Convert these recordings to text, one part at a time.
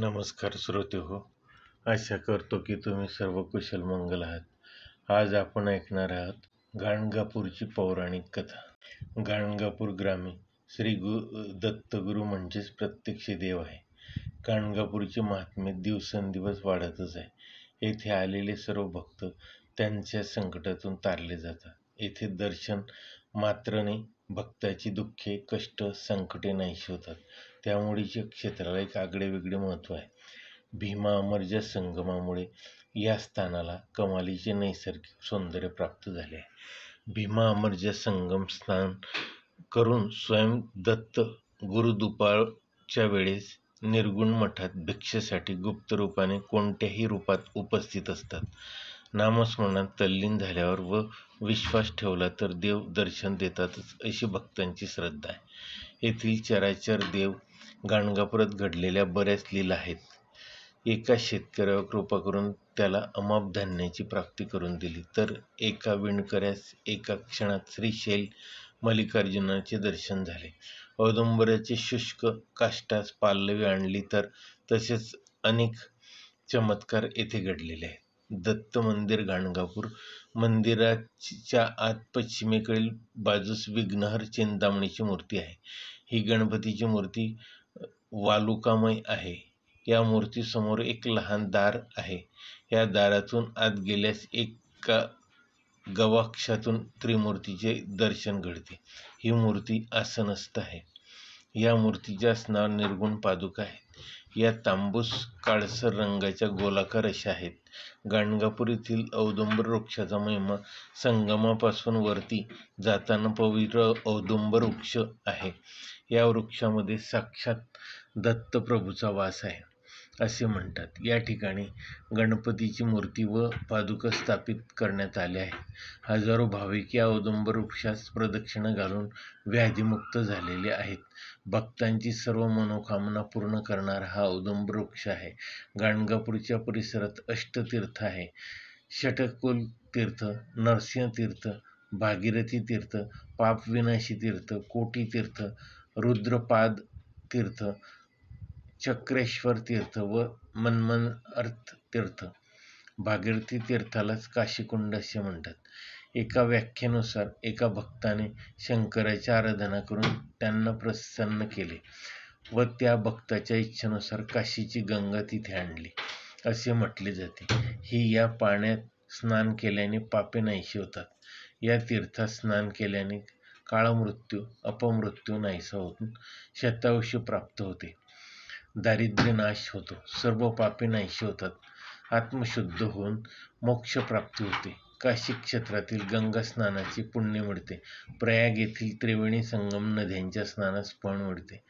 नमस्कार श्रोते हो. आशा करतो की तुम्ही सर्व कुशल मंगल आहात. आज आपण ऐकणार आहात गाणगापूरची पौराणिक कथा. गाणगापूर ग्रामीण श्री दत्तगुरू म्हणजेच प्रत्यक्ष देव आहे. गाणगापूरचे महात्म्य दिवसेंदिवस वाढतच आहे. येथे आलेले सर्व भक्त त्यांच्या संकटातून तारले जातात. येथे दर्शन मात्राने भक्ताची दुःखे, कष्ट, संकटे नाहीशी होतात. त्यामुळे या क्षेत्राला एक आगळेवेगळे महत्त्व आहे. भीमा अमरच्या संगमामुळे या स्थानाला कमालीचे नैसर्गिक सौंदर्य प्राप्त झाले आहे. भीमा अमरच्या संगम स्नान करून स्वयं दत्त गुरु दुपारच्या वेळेस निर्गुण मठात भिक्षेसाठी गुप्त रूपाने कोणत्याही रूपात उपस्थित असतात. नामस्मरणात तल्लीन झाल्यावर व विश्वास ठेवला तर देव दर्शन देतातच अशी भक्तांची श्रद्धा आहे. येथील चराचर देव गाणगापुरात घडलेल्या बऱ्याच लीला आहेत. एका शेतकऱ्यावर कृपा करून त्याला अमाप धान्याची प्राप्ती करून दिली, तर एका विणकऱ्यास एका क्षणात श्रीशैल मल्लिकार्जुनाचे दर्शन झाले. औदुंबराचे शुष्क काष्टास पालवी आणली, तर तसेच अनेक चमत्कार येथे घडलेले आहेत. दत्त मंदिर गाणगापूर मंदिराच्या आत पश्चिमेकडील बाजूस विघ्नहर चिंतामणीची मूर्ती आहे. ही गणपतीची मूर्ती वालुकामय आहे. या मूर्तीसमोर एक लहान दार आहे. या दारातून आत गेल्यास एका गवाक्षातून त्रिमूर्तीचे दर्शन घडते. ही मूर्ती आसनस्थ आहे. या मूर्तीच्या आसनावर निर्गुण पादुका आहेत. या तांबूस काळसर रंगाच्या गोलाकार अशा आहेत. गाणगापूर येथील औदुंबर वृक्षाचा महिमा संगमापासून वरती जाताना पवित्र औदुंबर वृक्ष आहे. या वृक्षामध्ये साक्षात दत्तप्रभूचा वास आहे असे म्हणतात. या ठिकाणी गणपतीची मूर्ती व पादुका स्थापित करण्यात आल्या आहेत. हजारो भाविक या औदुंबर वृक्षास प्रदक्षिणा घालून व्याधीमुक्त झालेले आहेत. भक्तांची सर्व मनोकामना पूर्ण करणारा हा औदुंबर वृक्ष आहे. गाणगापूरच्या परिसरात अष्टतीर्थ आहे. षटकुल तीर्थ, नरसिंह तीर्थ, भागीरथी तीर्थ, पापविनाशी तीर्थ, कोटी तीर्थ, रुद्रपाद तीर्थ, चक्रेश्वर तीर्थ व मन्मथर्थ तीर्थ. भागीरथी तीर्थालाच काशीकुंड असे म्हणतात. एका व्याख्येनुसार एका भक्ताने शंकराची आराधना करून त्यांना प्रसन्न केले व त्या भक्ताच्या इच्छेनुसार काशीची गंगा तिथे आणली असे म्हटले जाते. या पाण्यात स्नान केल्याने पापे नाहीशी होतात. या तीर्थात स्नान केल्याने काळमृत्यू, अपमृत्यू नाहीसा होऊन शतायुष्य प्राप्त होते. दारिद्र्य नाश होतो. सर्व पापे नाहीशी होतात. आत्मशुद्ध होऊन मोक्षप्राप्ती होते. काशी क्षेत्रातील गंगा स्नानाचे पुण्य मिळते. प्रयाग येथील त्रिवेणी संगम नद्यांच्या स्नानास फळ मिळते.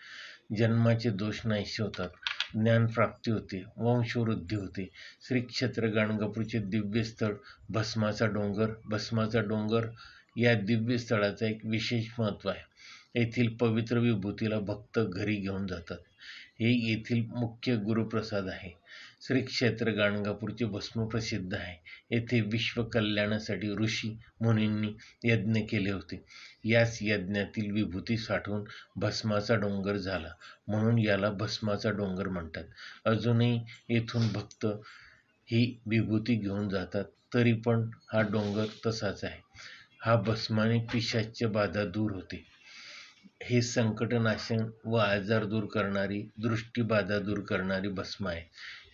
जन्माचे दोष नाहीसे होतात. ज्ञानप्राप्ती होते. वंशवृद्धी होते. श्री क्षेत्र गाणगापूरचे दिव्य स्थळ भस्माचा डोंगर. भस्माचा डोंगर या दिव्य स्थळाचा एक विशेष महत्त्व आहे. येथील पवित्र विभूतीला भक्त घरी घेऊन जातात. हे येथील मुख्य गुरुप्रसाद आहे. श्री क्षेत्र गाणगापूरचे भस्म प्रसिद्ध आहे. येथे विश्व कल्याणासाठी ऋषी मुनींनी यज्ञ केले होते. याच यज्ञातील विभूती साठवून भस्माचा डोंगर झाला, म्हणून याला भस्माचा डोंगर म्हणतात. अजूनही येथून भक्त ही विभूती घेऊन जातात, तरी पण हा डोंगर तसाच आहे. हा भस्माने पिशाच्य बाधा दूर होते. हे संकटनाशन व आजार दूर करणारी, दृष्टीबाधा दूर करणारी भस्म आहे.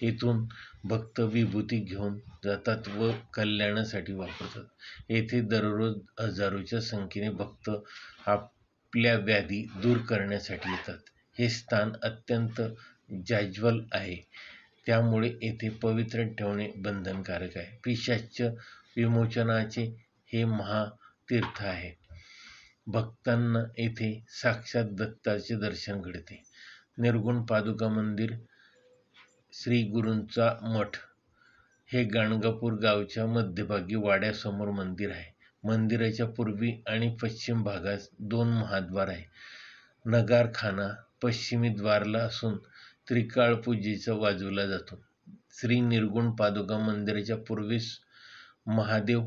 येथून भक्त विभूती घेऊन जातात व कल्याणासाठी वापरतात. येथे दररोज हजारोच्या संख्येने भक्त आपल्या व्याधी दूर करण्यासाठी येतात. हे स्थान अत्यंत जाज्वल आहे, त्यामुळे येथे पवित्र ठेवणे बंधनकारक आहे. पिशाच्य विमोचनाचे हे महातीर्थ आहे. भक्तांना येथे साक्षात दत्ताचे दर्शन घडते. निर्गुण पादुका मंदिर, श्री गुरूंचा मठ हे गाणगापूर गावच्या मध्यभागी वाड्यासमोर मंदिर आहे. मंदिराच्या पूर्वी आणि पश्चिम भागास 2 महाद्वार आहे. नगारखाना पश्चिमी द्वारला असून त्रिकाळ पूजेचा वाजवला जातो. श्री निर्गुण पादुका मंदिराच्या पूर्वेस महादेव,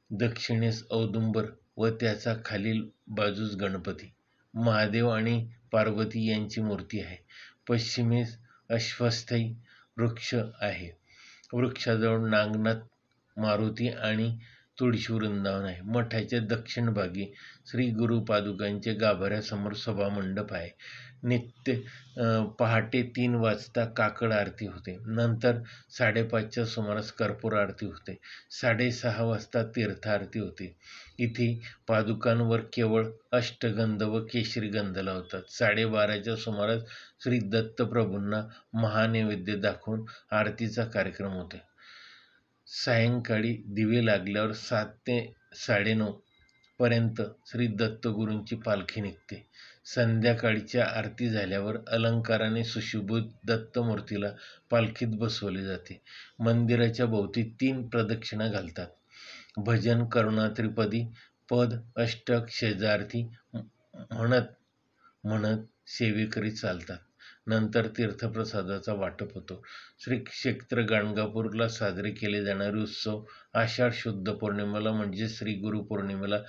दक्षिणेस औदुंबर व त्याचा खालील बाजूस गणपती, महादेव आणि पार्वती यांची मूर्ती आहे. पश्चिमेस अश्वस्थी वृक्ष आहे. वृक्षाजवळ नागनाथ, मारुती आणि तुळशी वृंदावन आहे. मठाच्या दक्षिण भागी श्री गुरु पादुकांच्या गाभाऱ्यासमोर सभामंडप आहे. नित्य पहाटे 3 वाजता काकड आरती होते. नंतर 5:30च्या सुमारास कर्पूर आरती होते. 6:30 वाजता तीर्थ आरती होते. इथे पादुकांवर केवळ अष्टगंध व केशरी गंध लावतात. 12:30च्या सुमारास श्री दत्तप्रभूंना महानैवेद्य दाखवून आरतीचा कार्यक्रम होतो. सायंकाळी दिवे लागल्यावर 7 ते 9:30 पर्यंत श्री दत्तगुरूंची पालखी निघते. संध्याकाळच्या आरती झाल्यावर अलंकाराने सुशोभित दत्तमूर्तीला पालखीत बसवले जाते. मंदिराच्या भोवती 3 प्रदक्षिणा घालतात. भजन करुणात्रिपदी पद अष्टक शेजार्थी म्हणत म्हणत सेवेकरी चालतात. नंतर तीर्थप्रसादाचा वाटप होतो. श्री क्षेत्र गाणगापूरला साजरे केले जाणारे उत्सव आषाढ शुद्ध पौर्णिमेला म्हणजे श्री गुरुपौर्णिमेला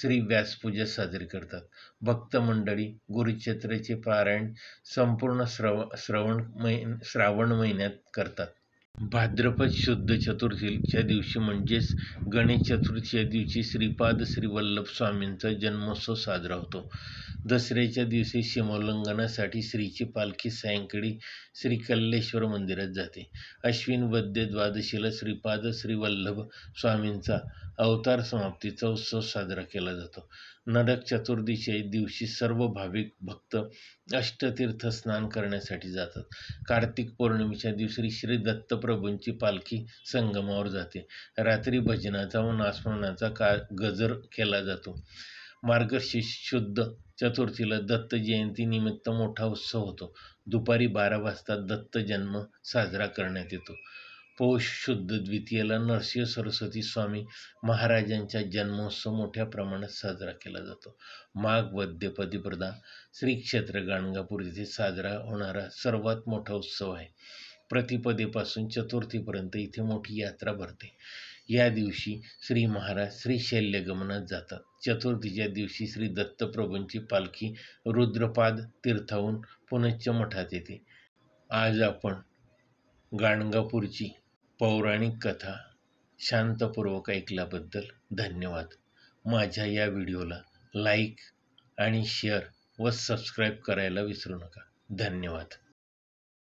श्री व्यासपूजा साजरी करतात. भक्त मंडळी गुरुचरित्राचे पारायण संपूर्ण श्रावण महिन्यात करतात. भाद्रपद शुद्ध चतुर्थीच्या दिवशी म्हणजेच गणेश चतुर्थीच्या दिवशी श्रीपाद श्री वल्लभ स्वामींचा जन्मोत्सव साजरा होतो. दसऱ्याच्या दिवशी सीमोल्लंघनासाठी श्रीची पालखी सायंकाळी श्री कल्लेश्वर मंदिरात जाते. अश्विन वद्य द्वादशीला श्रीपाद श्री वल्लभ स्वामींचा अवतार समाप्तीचा उत्सव साजरा केला जातो. नरक चतुर्दशीच्या दिवशी सर्व भाविक भक्त अष्टतीर्थ स्नान करण्यासाठी जातात. कार्तिक पौर्णिमेच्या दिवशी श्री दत्तप्रभूंची पालखी संगमावर जाते. रात्री भजनाचा व नामस्मरणाचा गजर केला जातो. मार्गशीर्ष शुद्ध चतुर्थीला दत्त जयंती निमित्त मोठा उत्सव होतो. दुपारी 12 वाजता दत्त जन्म साजरा करण्यात येतो. पौष शुद्ध द्वितीयेला नरसिंह सरस्वती स्वामी महाराजांचा जन्मोत्सव मोठ्या प्रमाणात साजरा केला जातो. माघ वद्य प्रतिपदा श्री क्षेत्र गाणगापूर येथे साजरा होणारा सर्वात मोठा उत्सव आहे. प्रतिपदेपासून चतुर्थीपर्यंत इथे मोठी यात्रा भरते. या दिवशी श्री महाराज श्रीशैल्यगमनात जातात. चतुर्थीच्या दिवशी श्री दत्तप्रभूंची पालखी रुद्रपाद तीर्थाहून पुनश्च मठात येते. आज आपण गाणगापूरची पौराणिक कथा शांतपूर्वक ऐकल्याबद्दल धन्यवाद. माझ्या या व्हिडिओला लाईक आणि शेअर व सबस्क्राईब करायला विसरू नका. धन्यवाद.